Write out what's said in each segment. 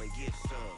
and get some.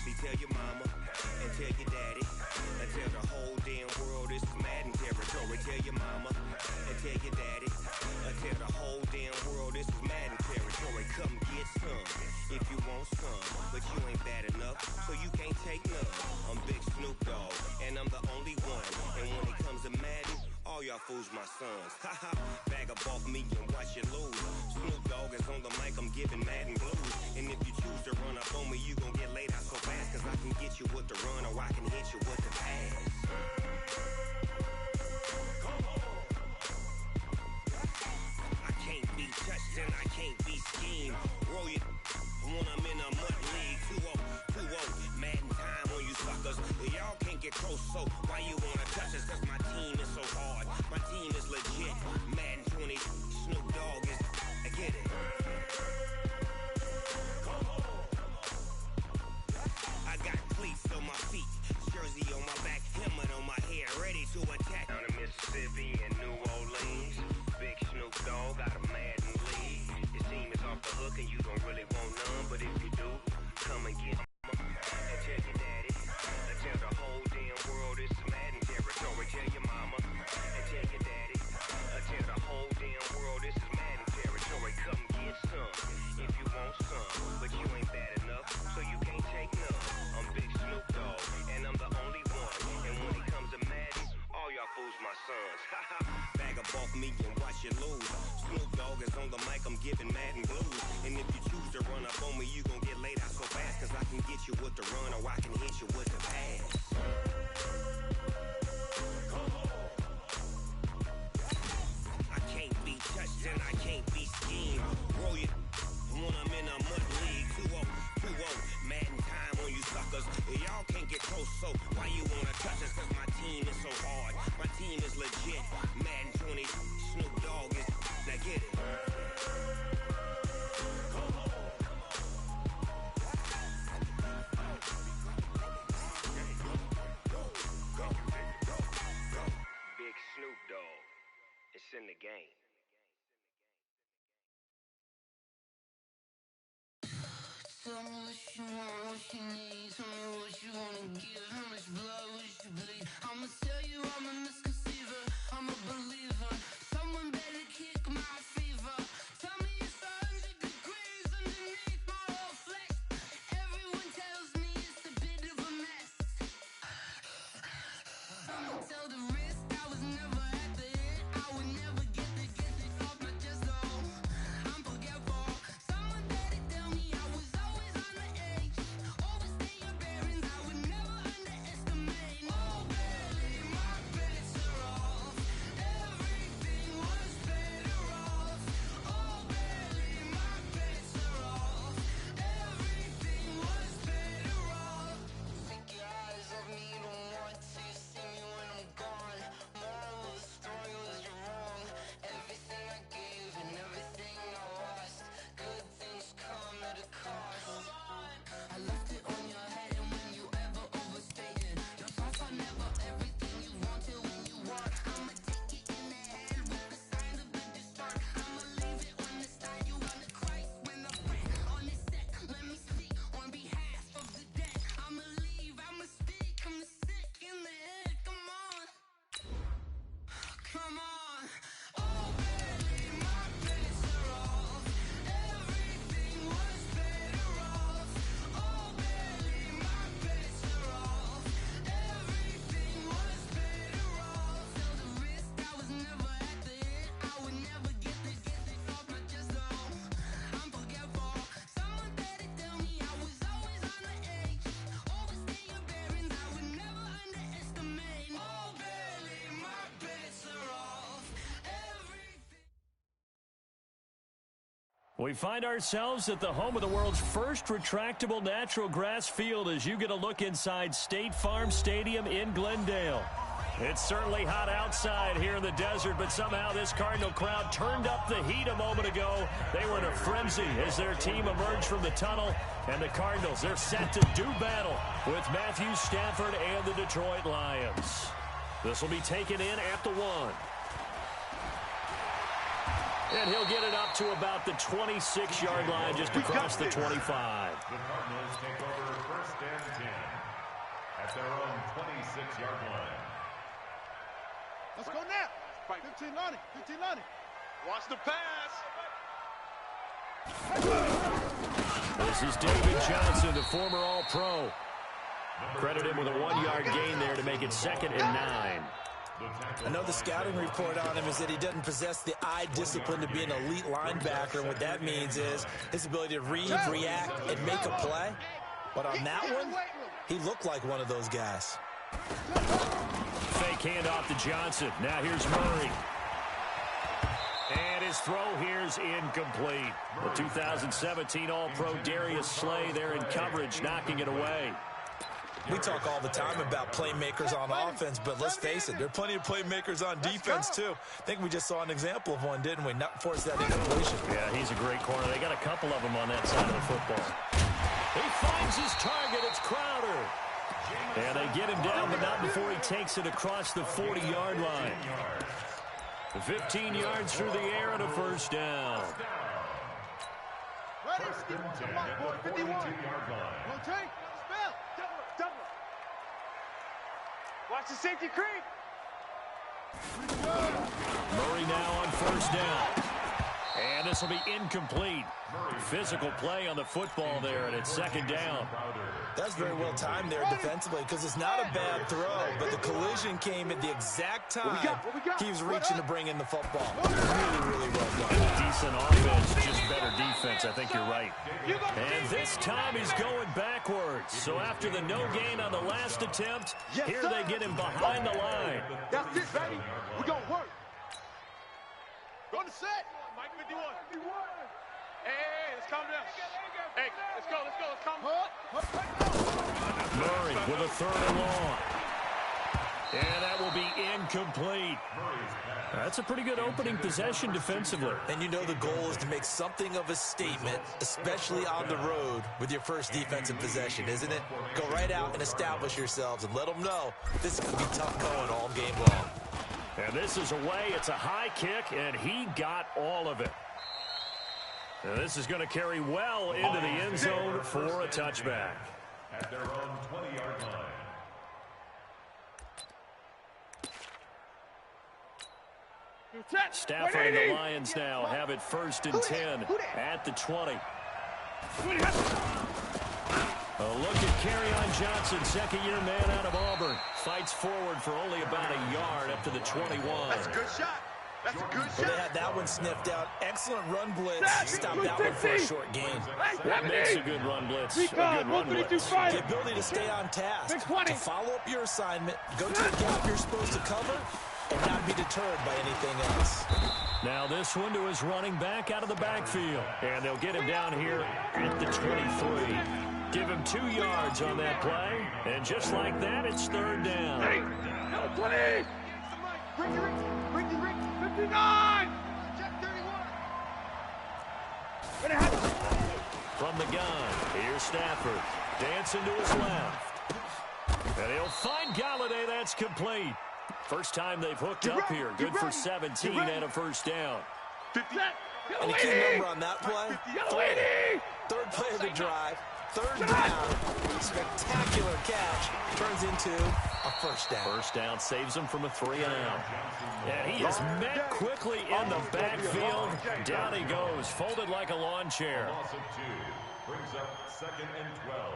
See, tell your mama and tell your daddy and tell the whole damn world this is Madden territory. Tell your mama and tell your daddy and tell the whole damn world this is Madden territory. Come get some if you want some, but you ain't bad enough, so you can't take none. I'm Big Snoop Dogg, and I'm the only one. And when it comes to Madden, all y'all fools my sons. Haha, bag up off me and watch you lose. Snoop Dogg is on the mic, I'm giving Madden blues. And if you choose to run up on me, you gon' get laid out so fast, cause I can get you with the run or I can hit you with the pass. I can't be touched and I can't be schemed. Roll you when I'm in a mud league. 2-0, Madden time on you suckers. Y'all can't get close, so why you wanna touch us? Cause my team is so hard, my team is legit. Madden 20, Snoop Dogg is, I get it. I got cleats on my feet, jersey on my back, helmet on my head, ready to attack. Down in Mississippi and New Orleans, Big Snoop Dogg got a Madden lead. Your team is off the hook and you don't really want none, but if you do, come and get mama and tell your daddy and tell the whole damn world this is Madden territory. Tell your mama and tell your daddy and tell the whole damn world this is Madden territory. Come get some if you want some, but you ain't bad enough, so you can't take none. I'm Big Snoop Dogg, and I'm the only one. And when it comes to Madden, all y'all fools my sons. Haha, bag up off me and watch you lose. Snoop Dogg is on the mic, I'm giving Madden blues. And if you choose to run up on me, you gon' get laid out so fast, cause I can get you with the run or I can hit you with the pass. I can't be touched and I can't be schemed. Roll you when I'm in a mud league. 2-0, Madden time on you suckers. Y'all can't get close, so why you wanna touch us? Cause my team is so hard, my team is legit. Madden 20, Snoop Dogg is, now get it. Big Snoop Dogg, it's in the game. Tell me what you want, what you need. Tell me what you wanna give. How much blood would you bleed? I'ma tell you I'm a misconceiver, I'm a believer. Someone better kick my fever. Tell me it's 100 degrees underneath my whole flesh. Everyone tells me it's a bit of a mess. I'ma tell the risk I was never at the hit. I would never get it off my chest though. I'm forgetful. Someone better tell me I was always on the edge. Overstay your bearings, I would never underestimate. Oh baby, my bets are off. Everything was better off. Oh baby, my bets are off. Everything was better off. Take your eyes off me, you don't want to see me when I'm gone. Moral of the story was you're wrong. Everything I gave and everything I lost. Good things come at a cost. I left it on your head, and when you ever overstated, your thoughts are never everything you wanted when you want. I'ma take it in the head with the signs of a distort. I'ma leave it on the side. You wanna Christ when the friend on this set. Let me speak on behalf of the dead. I'ma leave, I'ma speak. I'm the sick in the head. Come on, come on. Oh baby, my bets are off. Everything was better off. Oh baby, my bets are off. Everything was better off. Tell the risk I was never at the hit. I would never get it off my chest though. I'm forgetful. Someone better tell me I was always on the edge. Overstay your bearings, I would never underestimate. Oh baby, my bets are off. Everything. We find ourselves at the home of the world's first retractable natural grass field as you get a look inside State Farm Stadium in Glendale. It's certainly hot outside here in the desert, but somehow this Cardinal crowd turned up the heat a moment ago. They were in a frenzy as their team emerged from the tunnel, and the Cardinals, they're set to do battle with Matthew Stafford and the Detroit Lions. This will be taken in at the 1. And he'll get it up to about the 26-yard line, just across the 25. The Cardinals take over 1st and 10 at their own 26-yard line. Let's go now. 15 Lonnie. 15 Lonnie. Watch the pass. This is David Johnson, the former All-Pro. Credit him with a 1-yard gain there to make it 2nd and 9. I know the scouting report on him is that he doesn't possess the eye discipline to be an elite linebacker. And what that means is his ability to read, react, and make a play. But on that one, he looked like one of those guys. Fake handoff to Johnson. Now here's Murray. And his throw here's incomplete. The 2017 All-Pro Darius Slay there in coverage, knocking it away. We talk all the time about playmakers on offense, but let's face it, there are plenty of playmakers on defense, too. I think we just saw an example of one, didn't we? Not force that incompletion. Yeah, he's a great corner. They got a couple of them on that side of the football. He finds his target. It's Crowder. And they get him down, but not before he takes it across the 40-yard line. 15 yards through the air and a 1st down. Ready? 51. Yard line. Rotate. Spell. Double. Watch the safety creep. Murray now on 1st down. And this will be incomplete. Physical play on the football there, and it's 2nd down. That's very well timed there defensively because it's not a bad throw, but the collision came at the exact time he was reaching to bring in the football. Really, really well done. Decent offense, just better defense. I think you're right. And this time he's going backwards. So after the no gain on the last attempt, here they get him behind the line. That's it, baby. We're going to work. Go to set. Mike 51. Hey, let's calm down. Hey, let's go. Let's calm down. Murray with a 3rd and long. And that will be incomplete. That's a pretty good opening possession defensively. And you know the goal is to make something of a statement, especially on the road with your first defensive possession, isn't it? Go right out and establish yourselves and let them know this is going to be tough going all game long. And this is away. It's a high kick, and he got all of it. Now this is going to carry well into the end zone for a touchback. At their own 20-yard line. Stafford and the Lions now have it 1st and 10 at the 20. A look at Kerryon Johnson, 2nd-year man out of Auburn. Fights forward for only about a yard up to the 21. That's a good shot. That's a good shot. Well, they had that one sniffed out. Excellent run blitz. Stopped that one for a short gain. What makes a good run blitz? A good run blitz. The ability to stay on task, to follow up your assignment, go to the gap you're supposed to cover, and not be deterred by anything else. Now this one to his running back out of the backfield. And they'll get him down here at the 23. Give him 2 yards on that play. And just like that, it's 3rd down. 20. Ricky, 59. Check 31. From the gun, here's Stafford. Dancing to his left. And he'll find Galladay. That's complete. First time they've hooked up here. Good for 17 and a 1st down. And the key number on that play, 3rd play of the drive, 3rd down, spectacular catch, turns into a 1st down. 1st down saves him from a 3-and-out. And he is met quickly in the backfield. Down he goes, folded like a lawn chair. Loss of 2 brings up 2nd and 12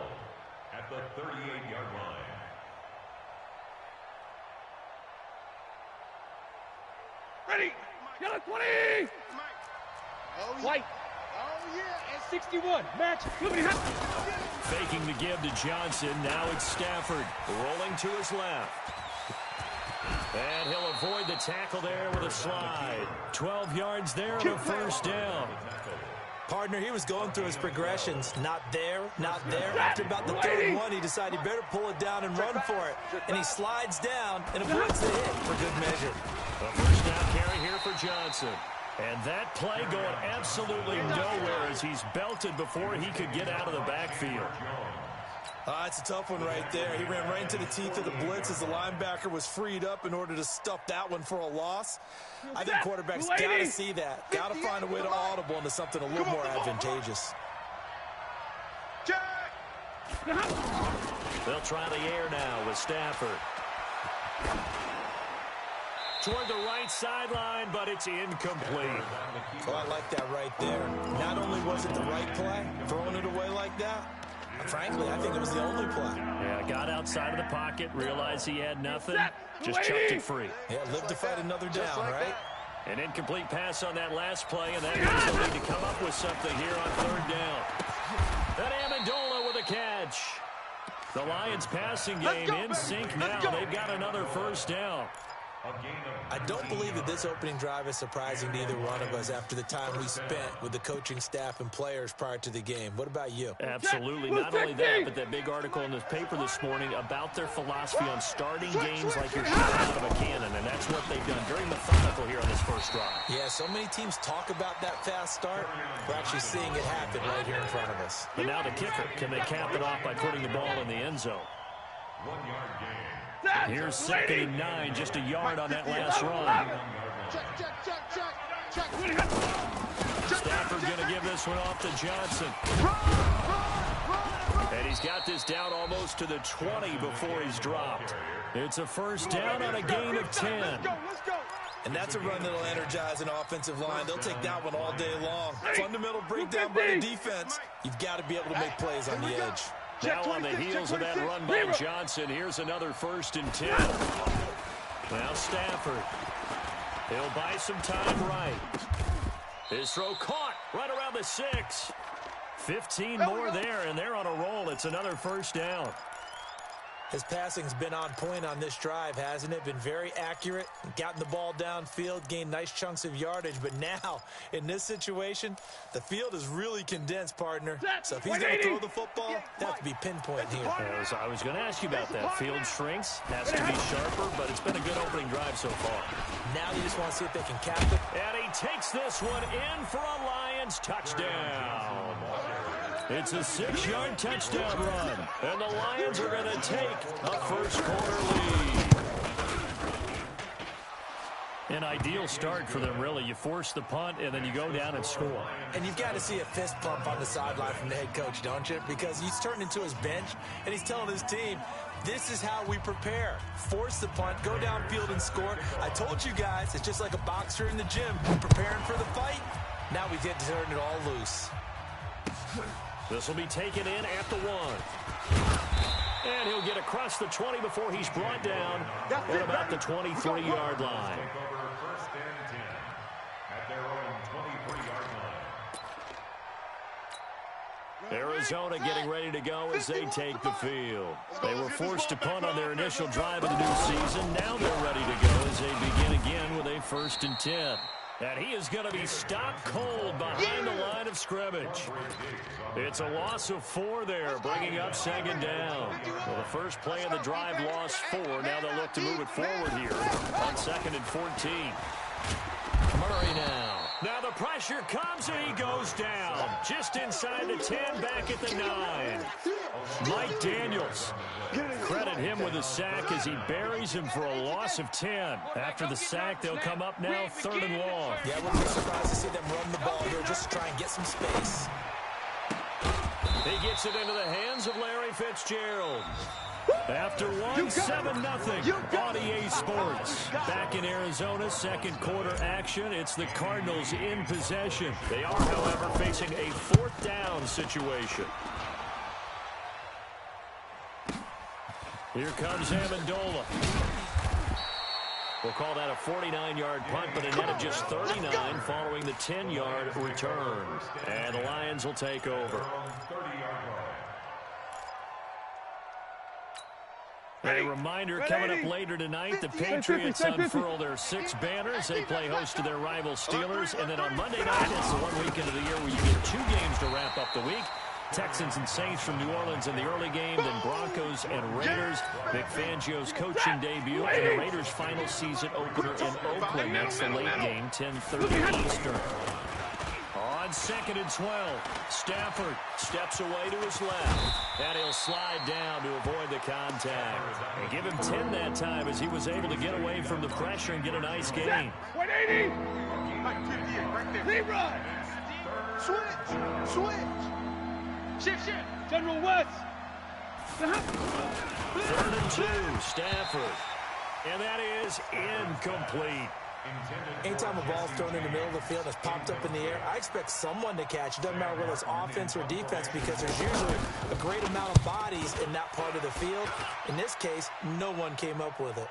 at the 38-yard line. Ready. Yellow 20. White. Oh, yeah. And 61. Match. Faking the give to Johnson. Now it's Stafford rolling to his left. And he'll avoid the tackle there with a slide. 12 yards there and a 1st down. Partner, he was going through his progressions. Not there, not there. After about the 3rd one, he decided he better pull it down and run for it. And he slides down and avoids the hit for good measure. A 1st down carry here for Johnson. And that play going absolutely nowhere as he's belted before he could get out of the backfield. It's a tough one right there. He ran right into the teeth of the blitz as the linebacker was freed up in order to stuff that one for a loss. I think quarterbacks got to see that. Got to find a way to audible into something a little more advantageous. They'll try the air now with Stafford. Toward the right sideline, but it's incomplete. Oh, I like that right there. Not only was it the right play, throwing it away like that, frankly, I think it was the only play. Yeah, got outside of the pocket, realized he had nothing, just chucked it free. Yeah, live to fight another down, right? An incomplete pass on that last play, and that means they'll need to come up with something here on third down. And Amendola with a catch. The Lions passing game in sync now. They've got another first down. I don't believe that this opening drive is surprising to either one of us after the time we spent with the coaching staff and players prior to the game. What about you? Absolutely. Not only that, but that big article in the paper this morning about their philosophy on starting games like you're shooting out of a cannon, and that's what they've done. Very methodical here on this first drive. Yeah, so many teams talk about that fast start. We're actually seeing it happen right here in front of us. But now the kicker. Can they cap it off by putting the ball in the end zone? 1 yard gain. Here's 2nd and 9, just a yard on that last run. Stafford going to give this one off to Johnson. And he's got this down almost to the 20 before he's dropped. It's a first down on a gain of 10. And that's a run that'll energize an offensive line. They'll take that one all day long. Fundamental breakdown by the defense. You've got to be able to make plays on the edge. Now on the heels of that run by Johnson, here's another 1st and 10. Now Stafford. He'll buy some time right. His throw caught right around the 6. 15 more there, and they're on a roll. It's another first down. His passing's been on point on this drive, hasn't it? Been very accurate, gotten the ball downfield, gained nice chunks of yardage. But now, in this situation, the field is really condensed, partner. So if he's going to throw the football, they have to be pinpoint here. I was going to ask you about that. Field shrinks, has to be sharper, but it's been a good opening drive so far. Now they just want to see if they can cap it. And he takes this one in for a Lions touchdown. It's a 6-yard touchdown run, and the Lions are going to take a first-quarter lead. An ideal start for them, really. You force the punt, and then you go down and score. And you've got to see a fist pump on the sideline from the head coach, don't you? Because he's turned into his bench, and he's telling his team, this is how we prepare. Force the punt, go downfield and score. I told you guys, it's just like a boxer in the gym, preparing for the fight. Now we get to turn it all loose. This will be taken in at the 1. And he'll get across the 20 before he's brought down at about the 23-yard line. First and 10 at their own 23-yard line. Arizona getting ready to go as they take the field. They were forced to punt on their initial drive of the new season. Now they're ready to go as they begin again with a 1st and 10. And he is going to be stopped cold behind the line of scrimmage. It's a loss of 4 there, bringing up 2nd down. Well, the first play of the drive lost 4. Now they'll look to move it forward here on 2nd and 14. Murray now. Now the pressure comes and he goes down. Just inside the 10, back at the 9. Mike Daniels. Credit him with a sack as he buries him for a loss of 10. After the sack, they'll come up now 3rd and long. Yeah, I wouldn't be surprised to see them run the ball here just to try and get some space. He gets it into the hands of Larry Fitzgerald. After 7-0 on EA Sports. Back in Arizona, 2nd quarter action. It's the Cardinals in possession. They are, however, facing a 4th down situation. Here comes Amendola. We'll call that a 49-yard punt, but a net of just 39 following the 10-yard return. And the Lions will take over. A reminder, coming up later tonight, the Patriots unfurl their 6 banners. They play host to their rival Steelers. And then on Monday night, it's the one weekend of the year where you get 2 games to wrap up the week. Texans and Saints from New Orleans in the early game, then Broncos and Raiders. Vic Fangio's coaching debut, and the Raiders' final season opener in Oakland. That's the late game, 10:30 Eastern. On on 2nd and 12. Stafford steps away to his left. And he'll slide down to avoid the contact. And give him 10 that time as he was able to get away from the pressure and get a nice gain. 180. Right there. Rerun. Switch. Shift. General West. 3rd and 2. Stafford. And that is incomplete. Anytime a ball's thrown in the middle of the field and it's popped up in the air, I expect someone to catch. It doesn't matter whether it's offense or defense because there's usually a great amount of bodies in that part of the field. In this case, no one came up with it.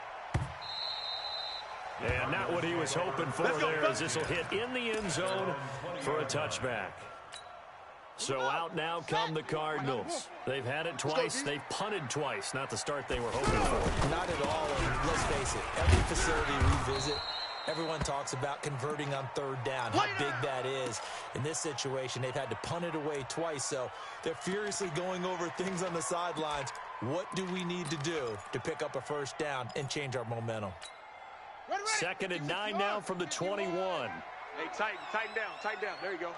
And not what he was hoping for there, as this will hit in the end zone for a touchback. So out now come the Cardinals. They've had it twice. They've punted twice. Not the start they were hoping for. Not at all. And let's face it, every facility we visit, everyone talks about converting on 3rd down, how big that is. In this situation, they've had to punt it away twice, so they're furiously going over things on the sidelines. What do we need to do to pick up a 1st down and change our momentum? 2nd and 9 now from the 21. Hey, tighten down. There you go.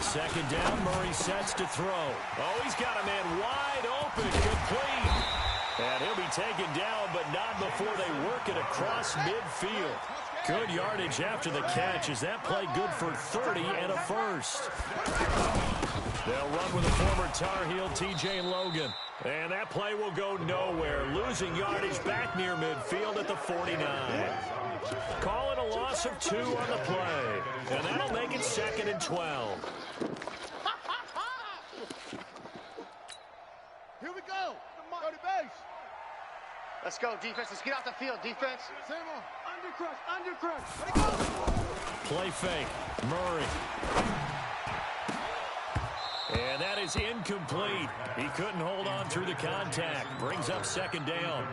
2nd down, Murray sets to throw. Oh, he's got a man wide open, complete. And he'll be taken down, but not before they work it across midfield. Good yardage after the catch. Is that play good for 30 and a 1st? They'll run with a former Tar Heel, TJ Logan. And that play will go nowhere. Losing yardage back near midfield at the 49. Call it a loss of 2 on the play. And that'll make it 2nd and 12. Here we go. Go to base. Let's go, defense. Let's get off the field, defense. Undercrush. Play fake. Murray. And that is incomplete. He couldn't hold on through the contact. Brings up 2nd down.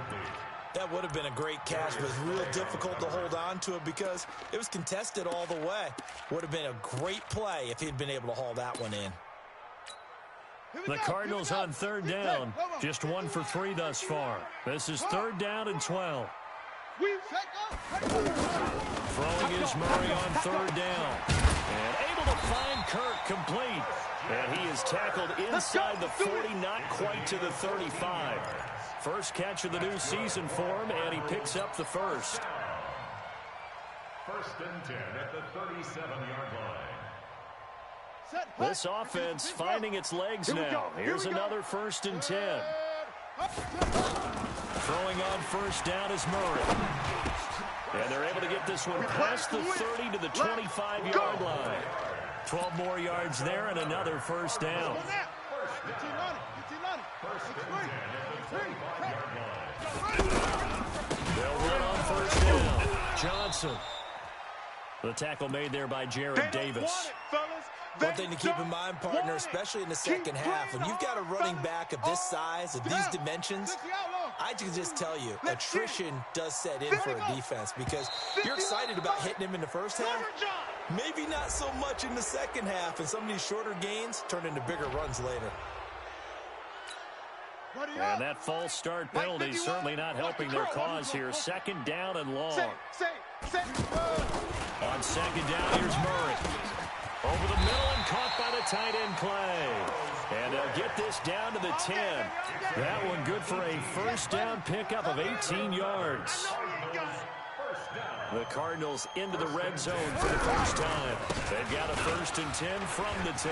That would have been a great catch, but it's real difficult to hold on to it because it was contested all the way. Would have been a great play if he'd been able to haul that one in. The Cardinals on 3rd down. Just 1 for 3 thus far. This is 3rd down and 12. Throwing is Murray on 3rd down. And able to find Kirk complete. And he is tackled inside the 40, not quite to the 35. First catch of the new season for him, and he picks up the 1st. 1st and 10 at the 37-yard line. This offense finding its legs now. Here's another 1st and 10. Throwing on 1st down is Murray. And they're able to get this one past the 30 to the 25-yard line. 12 more yards there and another 1st down. They'll run on 1st down. Johnson. The tackle made there by Jared Davis. One thing to keep in mind, partner, especially in the second half, when you've got a running back of this size, of these dimensions, I can just tell you, attrition does set in for a defense because you're excited about hitting him in the first half. Maybe not so much in the second half, and some of these shorter gains turn into bigger runs later. And that false start penalty certainly not helping their cause here. 2nd down and long. On 2nd down, here's Murray. Over the middle and caught by the tight end Clay. And they'll get this down to the 10. That one good for a 1st down pickup of 18 yards. The Cardinals into the red zone for the first time. They've got a 1st and 10 from the 10.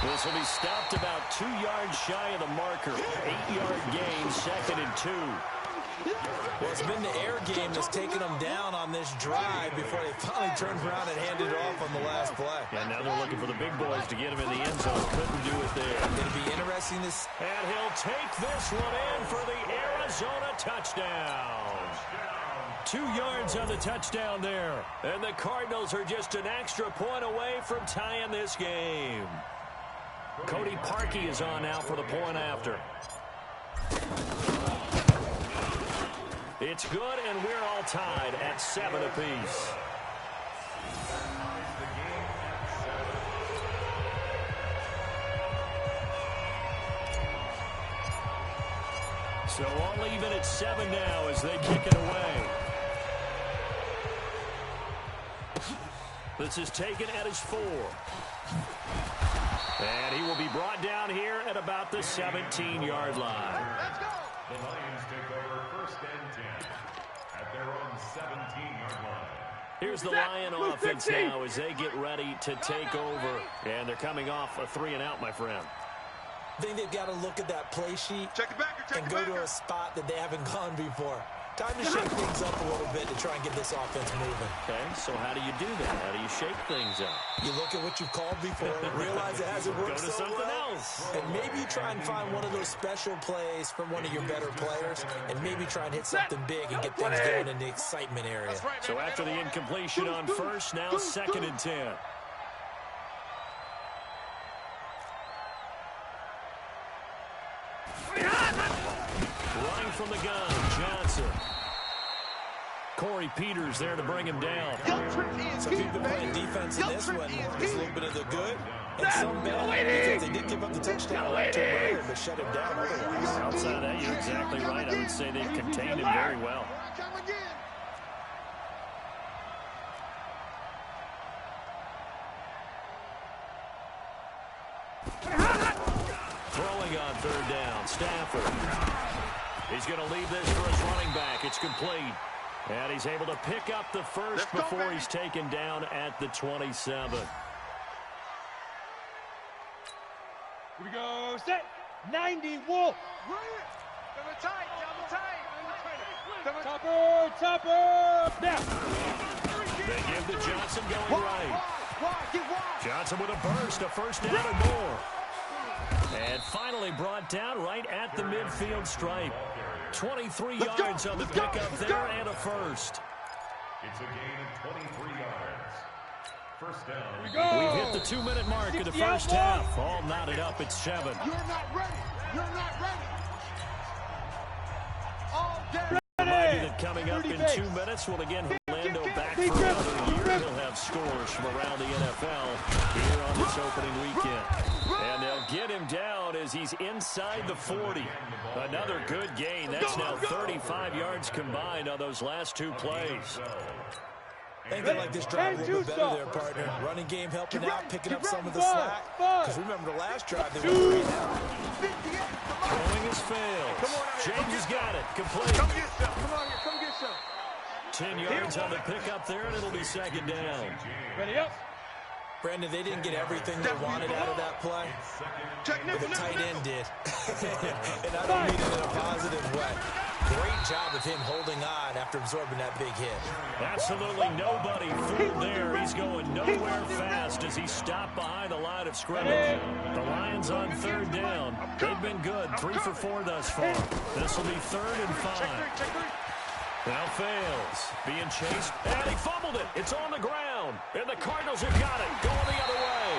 This will be stopped about 2 yards shy of the marker. 8-yard gain, 2nd and 2. Well, it's been the air game that's taken them down on this drive before they finally turned around and handed it off on the last play. And now they're looking for the big boys to get him in the end zone. Couldn't do it there. It'll be interesting to see. And he'll take this one in for the Arizona touchdown. 2 yards on the touchdown there. And the Cardinals are just an extra point away from tying this game. Cody Parkey is on now for the point after. It's good, and we're all tied at 7 apiece. So all even at 7 now as they kick it away. The This is taken at his 4. And he will be brought down here at about the 17-yard line. Let's go. The Lions take over 1st and 10 at their own 17-yard line. Here's the Lion offense now as they get ready to take over. And they're coming off a 3-and-out, my friend. I think they've got to look at that play sheet Check the backer, check and the go backer. to a spot that they haven't gone before. Time to shake things up a little bit to try and get this offense moving. Okay, so how do you do that? How do you shake things up? You look at what you've called before, realize it hasn't worked Go to so something well, else. and maybe you try and find one of those special plays from one of your better players, and maybe try and hit something big and get things going in the excitement area. Right, So after the incompletion on first, now 2nd and 10. Running from the gun, Johnson. Corey Peters there to bring him down. So if you've been playing defense in this one, there's a little bit of the good and some bad, because they did give up the touchdown to him, but shut him down otherwise. Outside of that, you're exactly right. I would say they've contained him very well. Come again. Throwing on 3rd down, Stafford. He's going to leave this for his running back. It's complete. And he's able to pick up the first before he's taken down at the 27. Here we go. Set. 90. Wolf. Double tight. Double tight. Topper. Now. They give to Johnson going right. Johnson with a burst, a 1st down and more. And finally brought down right at the midfield stripe. 23 yards on the pickup there and a first. It's a gain of 23 yards. 1st down. We've hit the 2-minute mark of the first half. All knotted up at 7. You're not ready. You're not ready. All day. Remind you that coming up in 2 minutes, we'll again have Orlando back for another year. He'll have scores from around the NFL here on this opening weekend. And they'll get him down as he's inside the 40. Another good gain. That's now 35 yards combined on those last 2 plays. I think they like this drive a little bit better there, partner. Running game helping out, picking up some of the slack. Because remember the last drive, they were 3 out. Throwing is failed. James has got it. Complete. Come get some. Come on here. Come get some. 10 yards on the pickup there, and it'll be 2nd down. Ready up. Brandon, they didn't get everything they wanted out of that play, but the tight end did. And I don't mean it in a positive way. Great job of him holding on after absorbing that big hit. Absolutely nobody fooled there. He's going nowhere fast as he stopped behind the line of scrimmage. The Lions on 3rd down. They've been good, 3 for 4 thus far. This will be 3rd and 5. Now fails. Being chased. And he fumbled it. It's on the ground. And the Cardinals have got it. Going the other way.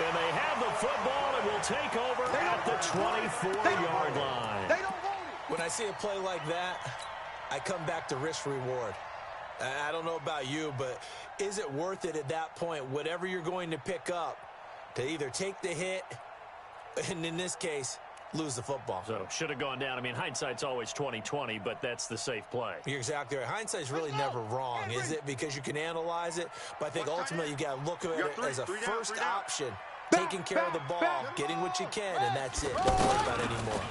And they have the football and will take over at the 24-yard line. They don't want it. When I see a play like that, I come back to risk-reward. I don't know about you, but is it worth it at that point, whatever you're going to pick up, to either take the hit, and in this case, lose the football? So should have gone down. I mean, hindsight's always 20/20, but that's the safe play. You're exactly right. Hindsight's really never wrong, is it? Because you can analyze it, but I think ultimately you got to look at it as a first option, taking care of the ball, getting what you can, and that's it. Don't worry about it anymore.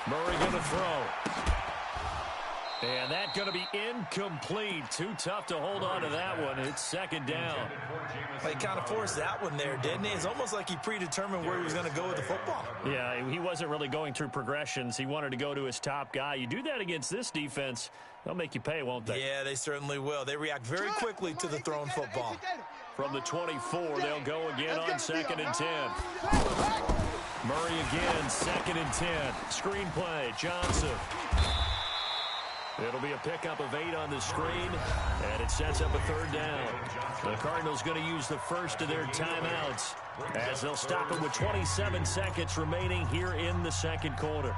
Murray going to throw. And that's going to be incomplete. Too tough to hold on to that one. It's 2nd down. Well, he kind of forced that one there, didn't he? It's almost like he predetermined where he was going to go with the football. Yeah, he wasn't really going through progressions. He wanted to go to his top guy. You do that against this defense, they'll make you pay, won't they? Yeah, they certainly will. They react very quickly to the thrown football. From the 24, they'll go again on 2nd and 10. Murray again, 2nd and 10. Screen play, Johnson. It'll be a pickup of 8 on the screen, and it sets up a 3rd down. The Cardinals going to use the first of their timeouts as they'll stop it with 27 seconds remaining here in the 2nd quarter.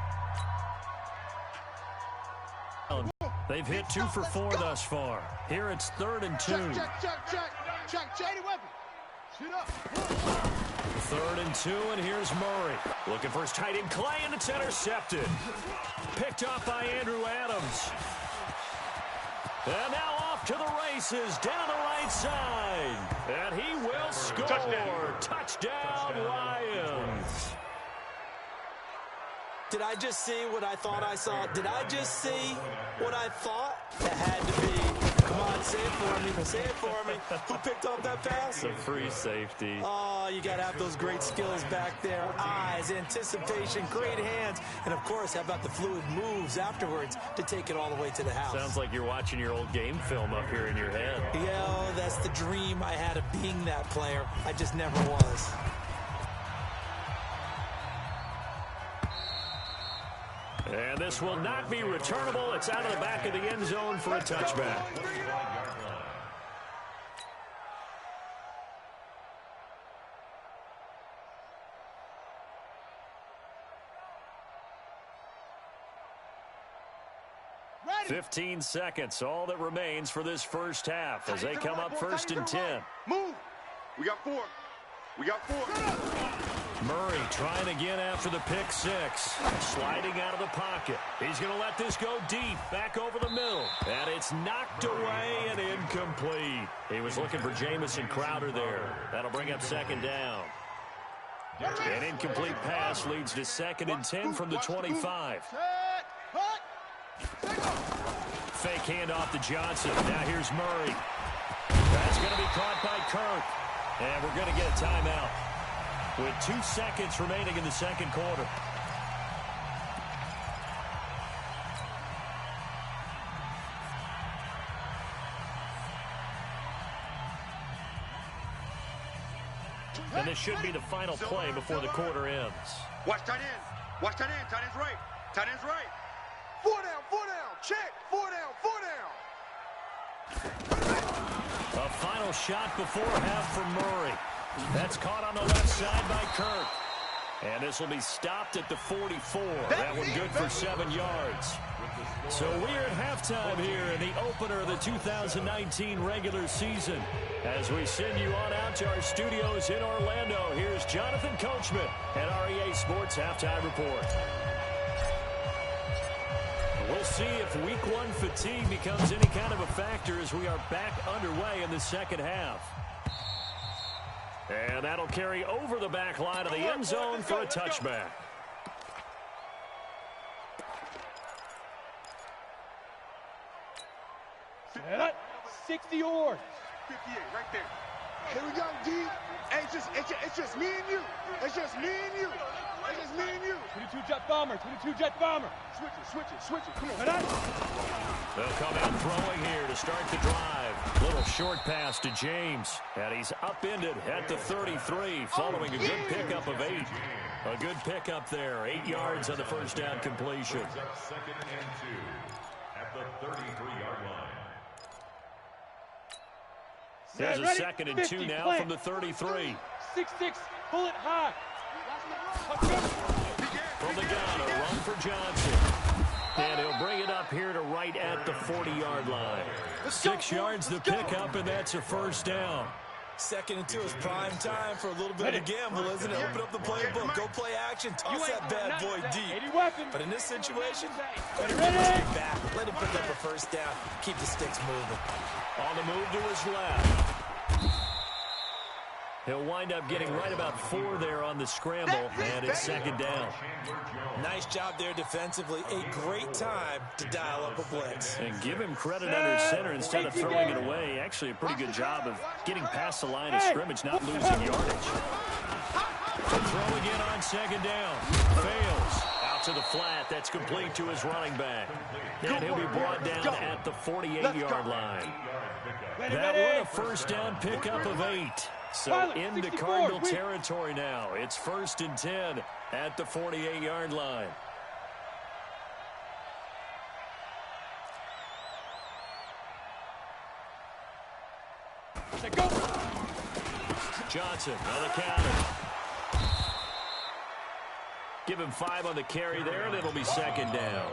They've hit 2 for 4 thus far. Here it's 3rd and 2. Check. Shady weapon. Shoot up. 3rd and 2, and here's Murray. Looking for his tight end, Clay, and it's intercepted. Picked off by Andrew Adams. And now off off to the races down the right side. And he will score. Touchdown Lions. Did I just see what I thought I saw? Did I just see what I thought? That had to be. Come on, say it for me. Say it for me. Who picked up that pass? It's a free safety. Oh, you got to have those great skills back there. Eyes, anticipation, great hands. And, of course, how about the fluid moves afterwards to take it all the way to the house? Sounds like you're watching your old game film up here in your head. Yeah, that's the dream I had of being that player. I just never was. And this will not be returnable. It's out of the back of the end zone for a touchback. Ready. 15 seconds, all that remains for this first half as they come up first and 10. Move. We got 4. We got 4. Murray trying again after the pick six. Sliding out of the pocket. He's going to let this go deep, back over the middle. And it's knocked away and incomplete. He was looking for Jamison Crowder there. That'll bring up second down. An incomplete pass leads to second and 10 from the 25. Fake handoff to Johnson. Now here's Murray. That's going to be caught by Kirk. And we're going to get a timeout with 2 seconds remaining in the second quarter. And this should be the final play before the quarter ends. Watch tight end. Watch tight end. Tight end's right. Tight end's right. 4 down. 4 down. Check. 4 down. 4 down. A final shot before half from Murray. That's caught on the left side by Kirk. And this will be stopped at the 44. That one good for 7 yards. So we're at halftime here in the opener of the 2019 regular season. As we send you on out to our studios in Orlando, here's Jonathan Coachman at REA Sports Halftime Report. We'll see if week 1 fatigue becomes any kind of a factor as we are back underway in the second half. And that'll carry over the back line of the end zone for a touchback. Set up. 60 yards. 58 right there. Here we go, D. Hey, it's just me and you. It's just me and you. It's just me and you. 22 jet bomber. 22 jet bomber. Switch it. Come on. They'll come out throwing here to start the drive. Little short pass to James. And he's upended at the 33 following a good pickup of 8. A good pickup there. 8 yards on the first down completion. Second and 2 at the 33-yard line. There's a second and 2 now from the 33. 6-6. Bullet high. From the gun, a run for Johnson. And he'll bring it up here to right at the 40-yard line. 6 yards to pick up, and that's a first down. Second and 2 is prime time for a little bit of a gamble, isn't it? Open up the playbook, go play action, toss that bad boy deep. But in this situation, better back. Let him pick up a first down. Keep the sticks moving. On the move to his left. He'll wind up getting right about 4 there on the scramble, and it's second down. Nice job there defensively. A great time to dial up a blitz. And give him credit under center instead of throwing it away. Actually, a pretty good job of getting past the line of scrimmage, not losing yardage. Throw again on second down. Fails. Out to the flat. That's complete to his running back. And he'll be brought down at the 48-yard line. That one a first down pickup of 8. So into Cardinal territory now. It's first and 10 at the 48-yard line. Go. Johnson on the counter. Give him 5 on the carry there, and it'll be second down.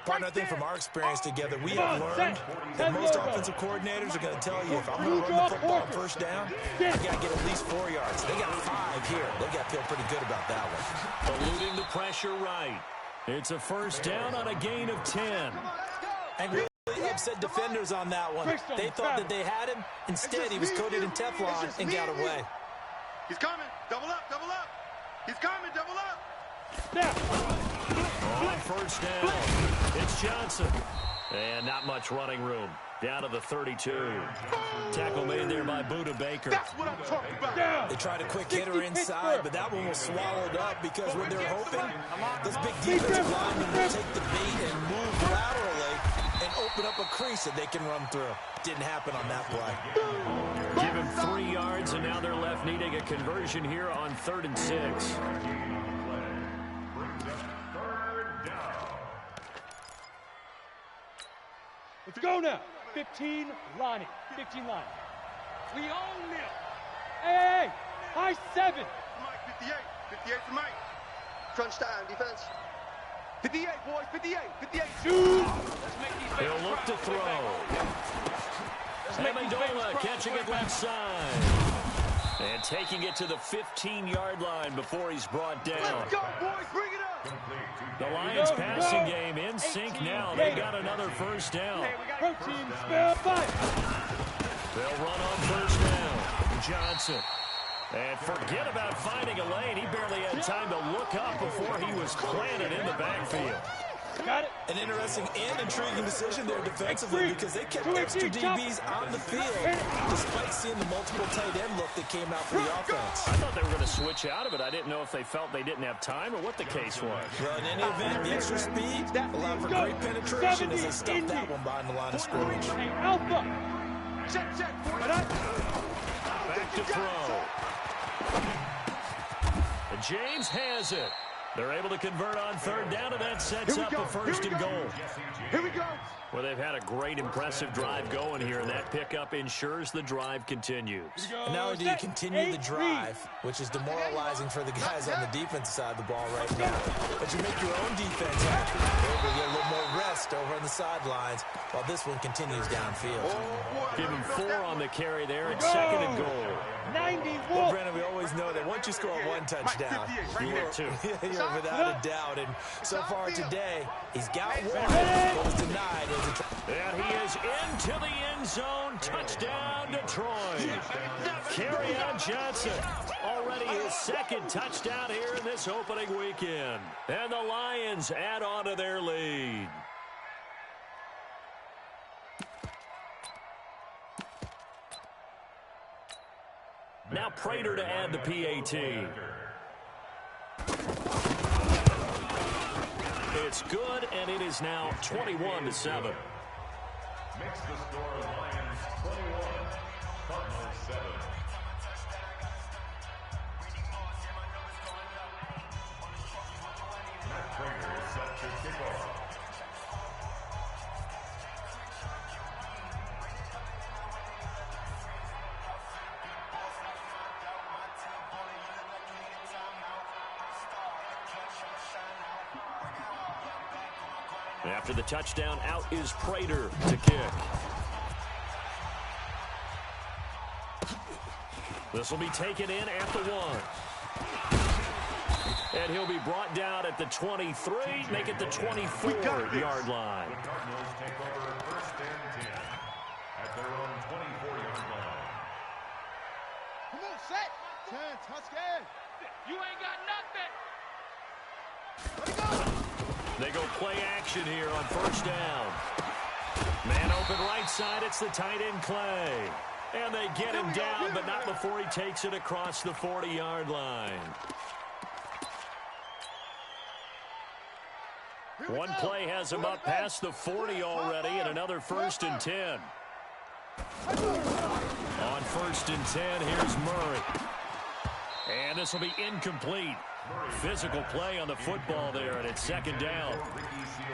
Partner, I think from our experience together, we have learned that most offensive coordinators are going to tell you, if I'm going to run the football on first down, I got to get at least 4 yards. They got 5 here. They got to feel pretty good about that one. Eluding the pressure right. It's a first down on a gain of 10. And really upset defenders on that one. They thought that they had him. Instead, he was coated in Teflon and got away. He's coming. Double up, double up. He's coming, double up. On first down, it's Johnson. And not much running room. Down to the 32. Tackle made there by Buda Baker. That's what I'm talking about. They tried a quick hitter inside, but that one was swallowed up because when they're hoping, those big defensive linemen will take the bait and move laterally and open up a crease that they can run through. Didn't happen on that play. Give him 3 yards, and now they're left needing a conversion here on 3rd and 6. Let's go now. 15, Lonnie. 15 line. We own them. Hey, high 7. Mike, 58. 58 for Mike. Crunch time, defense. 58, boys. 58. 58. Shoot. He'll look to throw. Amendola catching it left side. And taking it to the 15-yard line before he's brought down. Let's go, boys. Bring it up. The Lions passing game in sync now. They got another first down. Protein spell 5. They'll run on first down. Johnson. And forget about finding a lane. He barely had time to look up before he was planted in the backfield. Got it. An interesting and intriguing decision there defensively because they kept extra DBs on the field despite seeing the multiple tight end look that came out for the offense. I thought they were going to switch out of it. I didn't know if they felt they didn't have time or what the case was. Well, in any event, the extra speed allowed for great penetration as they stuffed that one behind the line of scrimmage. Hey, Alpha. Check, check. Back to throw. And James has it. They're able to convert on 3rd down, and that sets up a 1st and goal. Here we go. Well, they've had a great, impressive drive going here, and that pickup ensures the drive continues. And not only do you continue the drive, which is demoralizing for the guys on the defensive side of the ball right now, but you make your own defense happy. They're able to get a little more rest over on the sidelines while this one continues downfield. Give him 4 on the carry there. It's 2nd and goal. 91. Well, Brandon, we always know that once you score 1 touchdown, you're without a doubt. And so far today, he's got 1 that was denied. And he is into the end zone. Touchdown, Detroit. Kerryon Johnson, already his 2nd touchdown here in this opening weekend. And the Lions add on to their lead. Now Prater to add the PAT. It's good, and it is now 21-7. Makes the score Lions 21, Cardinals 7. Matt Prater is set to kick off. After the touchdown, out is Prater to kick. This will be taken in at the 1. And he'll be brought down at the 23, make it the 24-yard line. The Cardinals take over 1st and 10 at their own 24-yard line. Come on, set. 10, Tuscan. You ain't got nothing. Let it go. They go play action here on 1st down. Man open right side, it's the tight end Clay. And they get him down, but not before he takes it across the 40-yard line. One play has him up past the 40 already, and another 1st and 10. On 1st and 10, here's Murray. And this will be incomplete. Physical play on the football there, and it's 2nd down.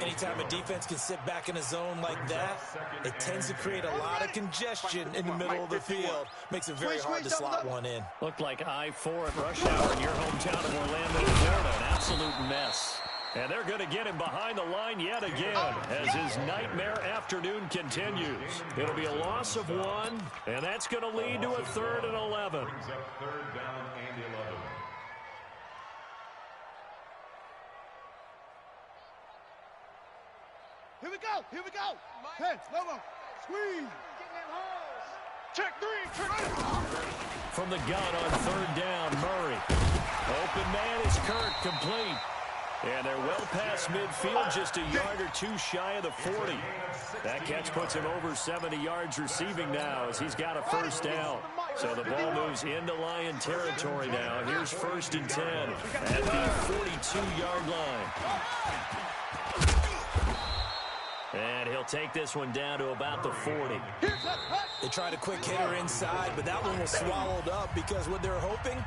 Anytime a defense can sit back in a zone like that, it tends to create a lot of congestion in the middle of the field. Makes it very hard to slot one in. Looked like I-4 at rush hour in your hometown of Orlando, Florida. An absolute mess. And they're going to get him behind the line yet again as his nightmare afternoon continues. It'll be a loss of 1, and that's going to lead to a 3rd and 11. Brings up 3rd down and 11. Here we we go. Here we go. Hey, Lobo. Squeeze. Check three. From the gun on third down, Murray. Open man is Kirk, complete. And they're well past midfield, just a yard or two shy of the 40. That catch puts him over 70 yards receiving now as he's got a first down. So the ball moves into Lion territory now. Here's 1st and 10 at the 42-yard line. And he'll take this one down to about the 40. They tried a quick hitter inside, but that one was swallowed up because what they're hoping,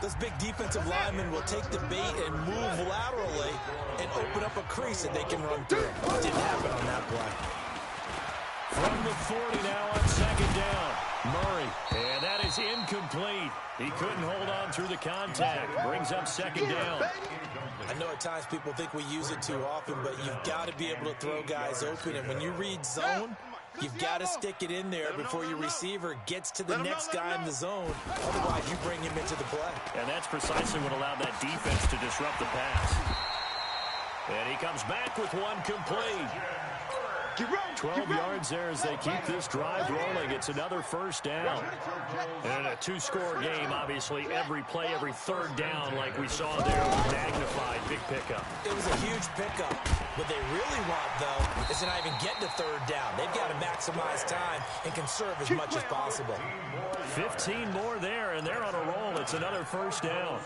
those big defensive linemen will take the bait and move laterally and open up a crease that they can run through. It didn't happen on that play. From the 40 now on 2nd down, Murray. And that is incomplete. He couldn't hold on through the contact. Brings up 2nd down. I know at times people think we use it too often, but you've got to be able to throw guys open. And when you read zone, you've got to stick it in there before your receiver gets to the next guy in the zone. Otherwise, you bring him into the play. And that's precisely what allowed that defense to disrupt the pass. And he comes back with one complete. 12 yards there as they keep this drive rolling. It's another first down. And a two-score game, obviously, every play, every third down, like we saw there, magnified, big pickup. It was a huge pickup. What they really want, though, is to not even get to third down. They've got to maximize time and conserve as much as possible. 15 more there, and they're on a roll. It's another first down.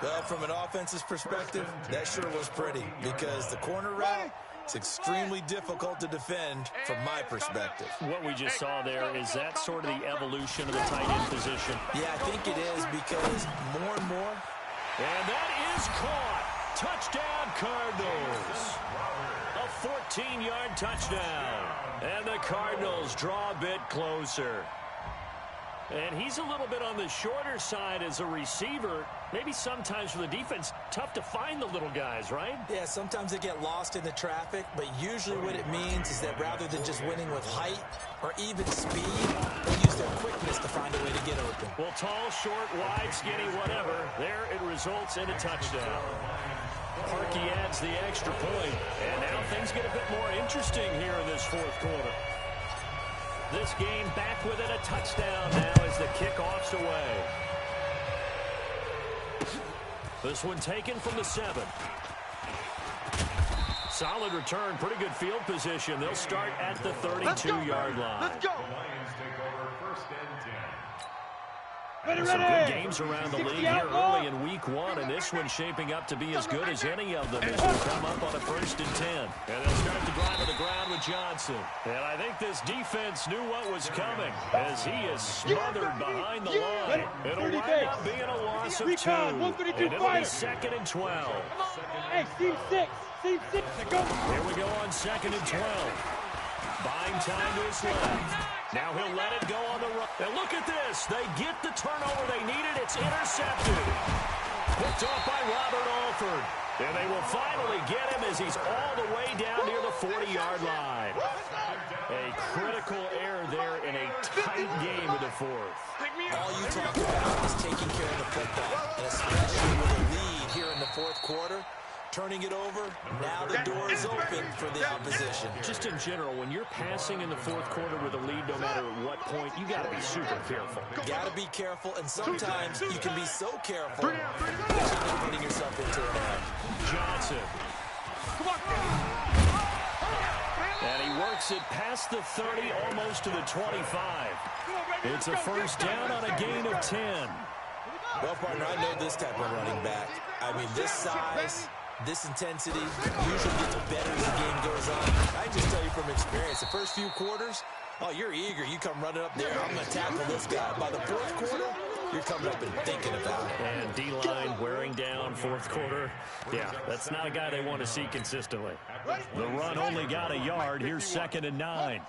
Well, from an offense's perspective, that sure was pretty because the corner route, it's extremely difficult to defend from my perspective. What we just saw there, is that sort of the evolution of the tight end position? Yeah, I think it is because more and more. And that is caught. Touchdown, Cardinals. A 14-yard touchdown. And the Cardinals draw a bit closer. And he's a little bit on the shorter side as a receiver. Maybe sometimes for the defense, tough to find the little guys, right? Yeah, sometimes they get lost in the traffic, but usually what it means is that rather than just winning with height or even speed, they use their quickness to find a way to get open. Well, tall, short, wide, skinny, whatever. There it results in a touchdown. Parkey adds the extra point, and now things get a bit more interesting here in this fourth quarter. This game back within a touchdown now as the kickoff's away. This one taken from the 7. Solid return, pretty good field position. They'll start at the 32-yard line. Let's go. Some good games around the league here early in week 1, and this one's shaping up to be as good as any of them as we come up on a 1st and 10. And they'll start the drive to the ground with Johnson. And I think this defense knew what was coming as he is smothered behind the line. It'll wind up being a loss of 2, and it'll be 2nd and 12. Hey, Team 6. Team 6. Go. Here we go on 2nd and 12. Buying time to his left. Now he'll let it go on the run. And look at this. They get the turnover they needed. It's intercepted. Picked off by Robert Alford. And they will finally get him as he's all the way down near the 40-yard line. A critical error there in a tight game in the 4th. All you talk about is taking care of the football, and especially with a lead here in the 4th quarter. Turning it over, now the door is open for the opposition. Just in general, when you're passing in the 4th quarter with a lead, no matter at what point, you got to be super careful. Got to be careful, and sometimes you can be so careful that you end up putting yourself into an error. Johnson. And he works it past the 30, almost to the 25. It's a first down on a gain of 10. Well, partner, I know this type of running back. I mean, this size, this intensity usually gets better as the game goes on. I can just tell you from experience, the first few quarters, oh, you're eager. You come running up there. I'm going to tackle this guy. By the 4th quarter, you're coming up and thinking about it. And D-line wearing down 4th quarter. Yeah, that's not a guy they want to see consistently. The run only got a yard. Here's 2nd and 9.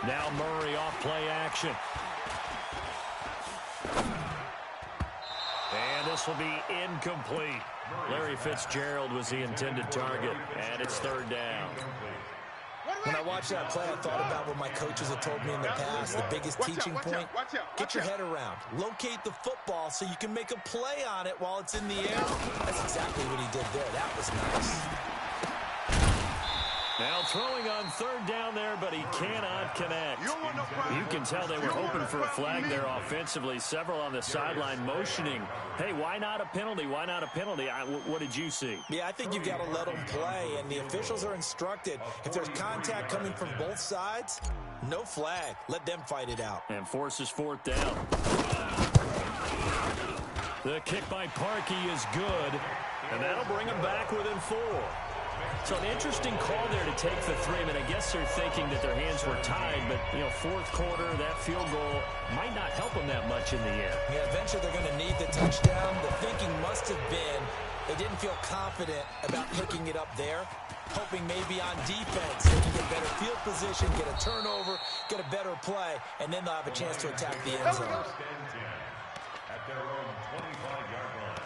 Now Murray off play action. And this will be incomplete. Larry Fitzgerald was the intended target, and it's 3rd down. When I watched that play, I thought about what my coaches have told me in the past. The biggest teaching point, get your head around. Locate the football so you can make a play on it while it's in the air. That's exactly what he did there. That was nice. Now throwing on third down there, but he cannot connect. You can tell they were hoping for a flag there offensively. Several on the sideline motioning. Hey, why not a penalty? Why not a penalty? What did you see? Yeah, I think you've got to let them play, and the officials are instructed. If there's contact coming from both sides, no flag. Let them fight it out. And forces fourth down. The kick by Parkey is good, and that'll bring him back within 4. So an interesting call there to take the 3. I mean, I guess they're thinking that their hands were tied, but, you know, fourth quarter, that field goal might not help them that much in the end. Yeah, eventually they're going to need the touchdown. The thinking must have been they didn't feel confident about picking it up there, hoping maybe on defense they can get better field position, get a turnover, get a better play, and then they'll have a chance to attack the end zone. At their own 25-yard line.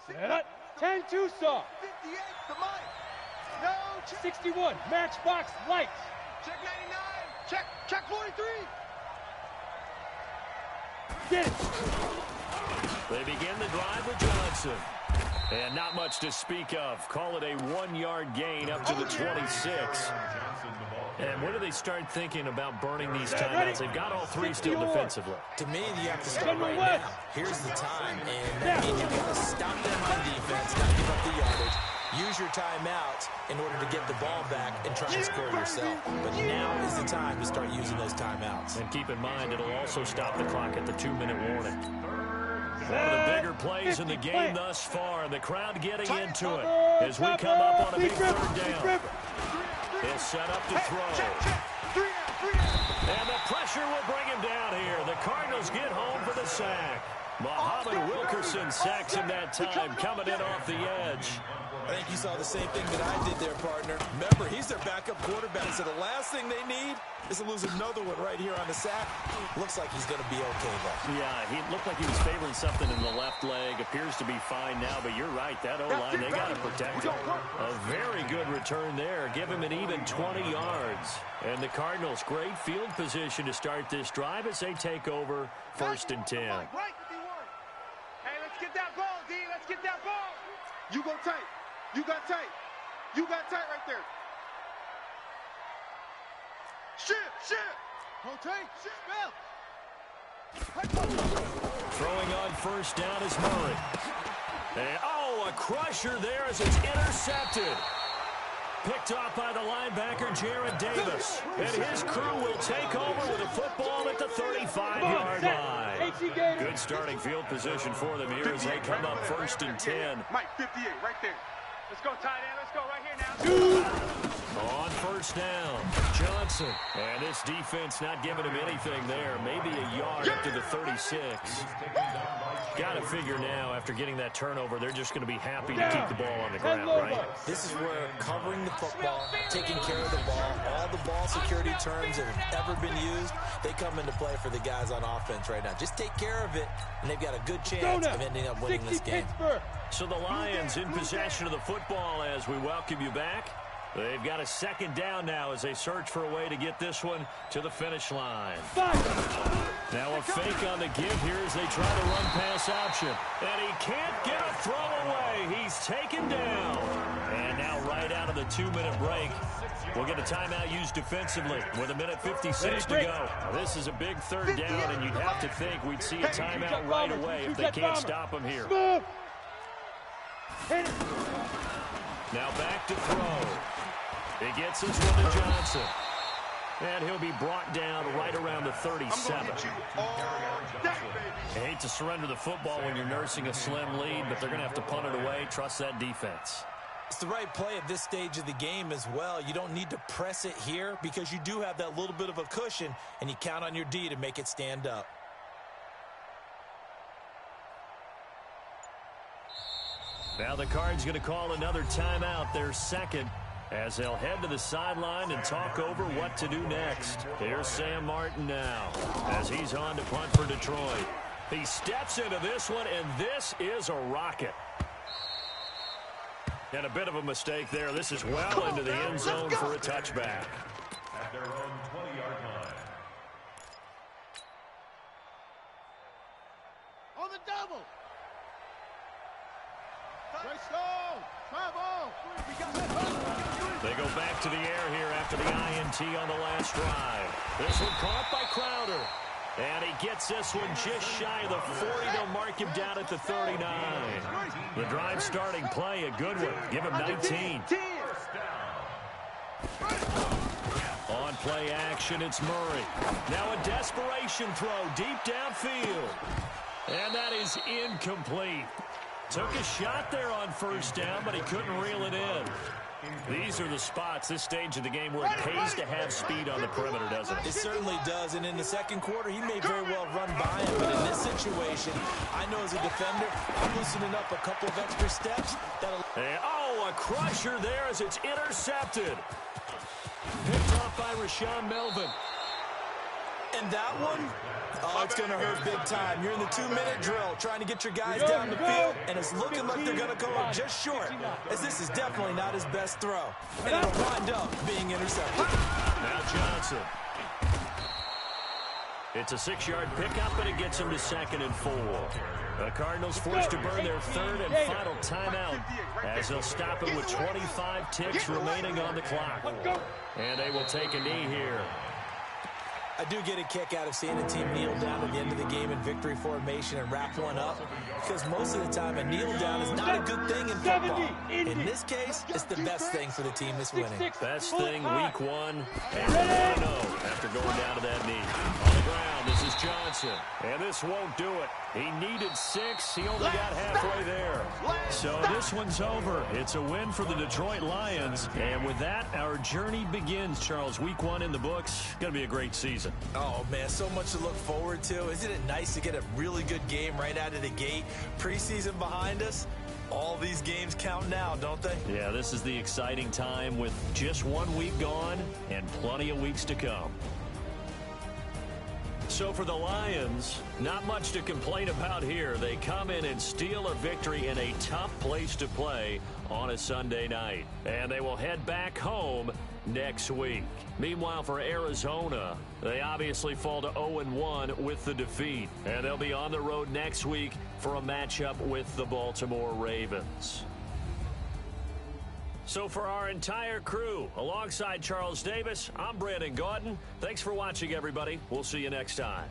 Set up. 10 Tucson. 58, the mic. No, check. 61, Matchbox Lights. Check 99. Check 43. Get it. They begin the drive with Johnson. And not much to speak of. Call it a 1-yard gain up to the 26. And when do they start thinking about burning these timeouts? They've got all 3 still defensively. To me, you have to start right now. Here's the time, and that means you've got to stop them on defense, not give up the yardage. Use your timeouts in order to get the ball back and try and score yourself. But now is the time to start using those timeouts. And keep in mind, it'll also stop the clock at the 2-minute warning. One of the bigger plays in the game thus far, and the crowd getting into it as we come up on a big third down. He'll set up to throw. And the pressure will bring him down here. The Cardinals get home for the sack. Muhammad Wilkerson sacks him that time, coming in off the edge. I think you saw the same thing that I did there, partner. Remember, he's their backup quarterback, so the last thing they need is to lose another one right here on the sack. Looks like he's going to be okay, though. Yeah, he looked like he was favoring something in the left leg. Appears to be fine now, but you're right. That O-line, they got to protect him. A very good return there. Give him an even 20 yards. And the Cardinals, great field position to start this drive as they take over 1st and 10. Hey, let's get that ball, D. Let's get that ball. You go tight. You got tight. You got tight right there. Shit. Hold tight. Throwing on 1st down is Murray. And, a crusher there as it's intercepted. Picked off by the linebacker, Jared Davis. And his crew will take over with a football at the 35-yard line. Good starting field position for them here as they come up 1st and 10. Mike, 58, right there. Let's go, tight end. Let's go right here now. On 1st down, Johnson. And this defense not giving him anything there. Maybe a yard up to the 36. Got to figure now, after getting that turnover, they're just going to be happy to keep the ball on the ground, right? This is where covering the football, taking care of the ball, all the ball security terms that have ever been used, they come into play for the guys on offense right now. Just take care of it, and they've got a good chance of ending up winning this game. So the Lions in possession of the football as we welcome you back. They've got a 2nd down now as they search for a way to get this one to the finish line. Now a fake on the give here as they try to run pass option. And he can't get a throw away. He's taken down. And now right out of the 2-minute break, we'll get a timeout used defensively with 1:56 to go. This is a big 3rd down, and you'd have to think we'd see a timeout right away if they can't stop him here. Now back to throw. He gets his one to Johnson. And he'll be brought down right around the 37. I hate to surrender the football when you're nursing a slim lead, but they're going to have to punt it away. Trust that defense. It's the right play at this stage of the game as well. You don't need to press it here because you do have that little bit of a cushion, and you count on your D to make it stand up. Now the Cards going to call another timeout, their 2nd, as they'll head to the sideline and talk over what to do next. Here's Sam Martin now as he's on to punt for Detroit. He steps into this one, and this is a rocket. And a bit of a mistake there. This is well into the end zone for a touchback. At their own 20-yard line. On the double. Let's go. Travel. They go back to the air here after the INT on the last drive. This one caught by Crowder. And he gets this one just shy of the 40. They'll mark him down at the 39. The drive starting play, a good one. Give him 19. On play action, it's Murray. Now a desperation throw deep downfield. And that is incomplete. Took a shot there on first down, but he couldn't reel it in. These are the spots, this stage of the game, where it pays to have speed on the perimeter, doesn't it? It certainly does, and in the second quarter, he may very well run by him, but in this situation, I know as a defender, I'm loosening up a couple of extra steps. And, oh, a crusher there as it's intercepted. Picked off by Rashawn Melvin. And that one, oh, it's going to hurt big time. You're in the 2-minute drill trying to get your guys down the field, and it's looking like they're going to go up just short, as this is definitely not his best throw. And it'll wind up being intercepted. Now Johnson. It's a 6-yard pickup, and it gets him to 2nd and 4. The Cardinals forced to burn their 3rd and final timeout as they'll stop it with 25 ticks remaining on the clock. And they will take a knee here. I do get a kick out of seeing a team kneel down at the end of the game in victory formation and wrap one up, because most of the time a kneel down is not a good thing in football. In this case, it's the best thing for the team that's winning. Best thing week 1, and 1-0 after going down to that knee. On the ground, this is Johnson, and this won't do it. He needed 6. He only got halfway there. So this one's over. It's a win for the Detroit Lions, and with that, our journey begins, Charles. Week 1 in the books. Going to be a great season. Oh, man, so much to look forward to. Isn't it nice to get a really good game right out of the gate? Preseason behind us. All these games count now, don't they? Yeah, this is the exciting time with just 1 week gone and plenty of weeks to come. So for the Lions, not much to complain about here. They come in and steal a victory in a tough place to play on a Sunday night. And they will head back home next week. Meanwhile, for Arizona, they obviously fall to 0-1 with the defeat. And they'll be on the road next week for a matchup with the Baltimore Ravens. So for our entire crew, alongside Charles Davis, I'm Brandon Gaudin. Thanks for watching, everybody. We'll see you next time.